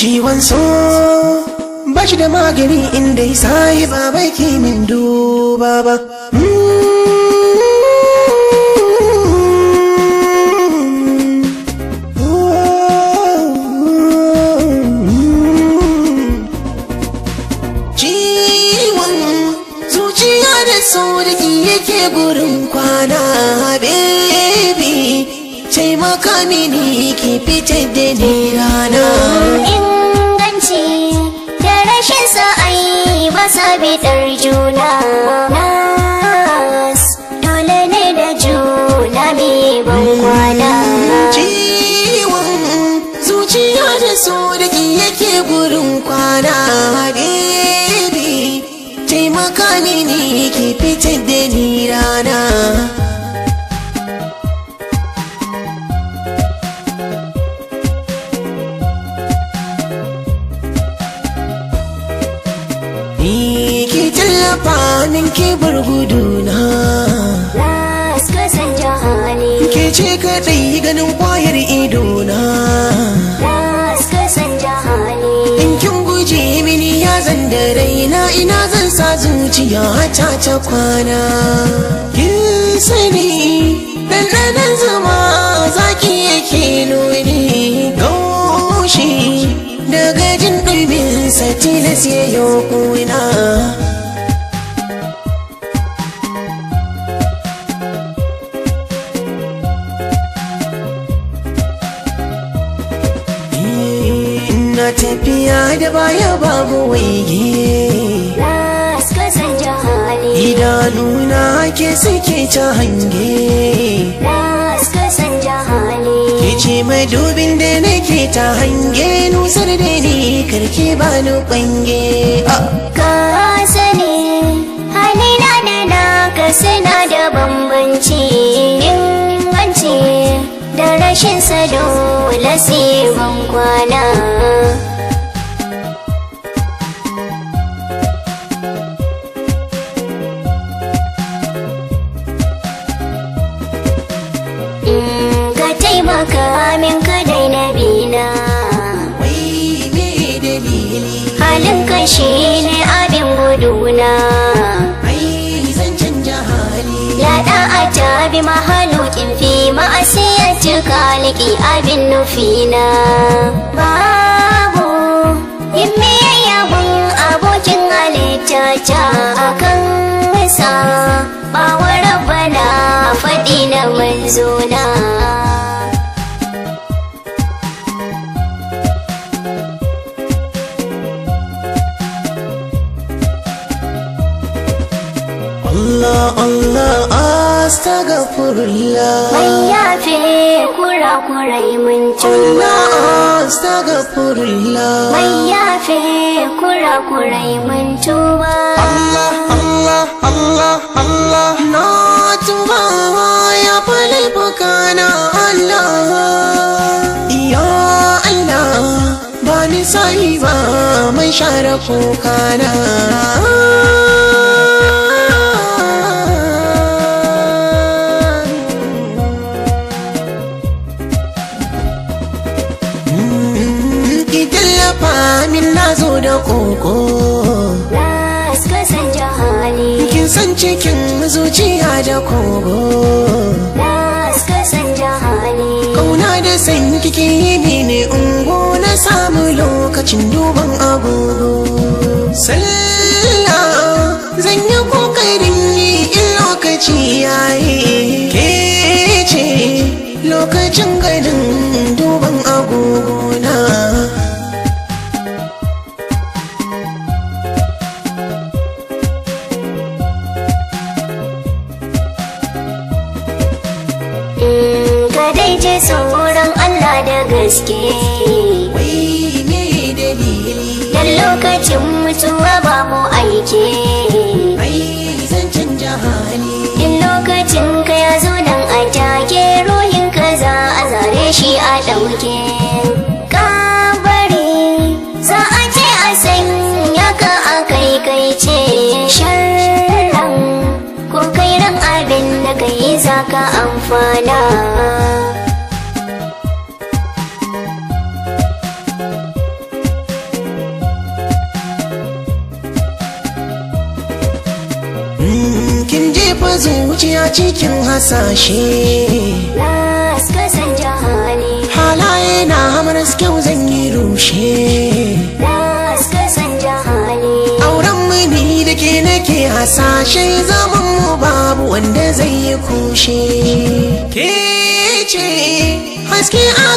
ciwon so ba shi da magani inda ya sahi ba bai kimin duba ba. Ciwon zuciya da sauraki yake gurin kwana baby, taimaka mini ki fitar da ni rana. Inganci da rashin sa'ai ba sa bidar juna. Nas dole ne da juna mai ban kwana. Ciwon zuciya da sauraki yake gurin kwana baby, taimaka mini ki fitar da ni rana. Ki tallafa min ki bar guduna, Nas ka sanja hali. ke ce kaɗai ganin ƙwayar idona. Nas ka sanja hali. In kin guje mini ya zan da raina, ina zan sa zuciya ta ta kwana. Kin sani ɗanɗanon zama zaki yake nuni, gaushi daga jin ɗuminsa tilas ya yi kuna. Na tafiya da baya babu waige, Nas ka sanja hali. idanuna ke suke ta hange. Nas ka sanja hali. Ke ce madubin da nake ta hange, nusar da ni karki bani kwange. Ka sani halina da naka suna da bambanci. Inganci da rashin sa dole sai ban kwana. Ka taimaka min ka daina bina, Wai me dalili? halinka shi ne abin guduna. Ai zan canja hali. Yaɗa a tabi mahalukin fi ma'asiyar kaliki abin nufina. Babu yin biyayya gun abokin halitta ta akan sa, bawa rabbana faɗi na manzona. Allah Allah astaghfirullah. Mai yafe kura-kurai mun tuba. Allah astaghfirullah. Mai yafe kura-kurai mun tuba. Allah Allah Allah Allah, na tuba ya falai bukana. Allah ya Allah, bani sai ba mai share kukana. Ki tallafa min nazo da koko, Nas ka sanja hali. kin san cikin zuciya da kogo. Nas ka sanja hali. Kauna da san kike yi mini ungo, na samu lokacin duban agogo. Sallah zan yi kokarin yi in lokaci yayi, ke ce lokacin ganin duban agogo na. Ka dai je tsoron Allah da gaske. Wai me dalili? Dan lokacin mutuwa ba mu aike. Ai zan canja hali. In lokacin ka ya zo nan a take, ruhin ka za a zare shi a ɗauke. Kabari za a ce a sanya ka a kai ce. Sharran ko kai ran abin da ka yi za ka amfana. jefa zuciya cikin hasashe. Las ka sanja hali, Halaye na maras kyau zan yi rushe. las ka sanja hali. Auren mini da ke nake hasashe, zaman mu babu wanda zai yi kushe. Ke ce haske a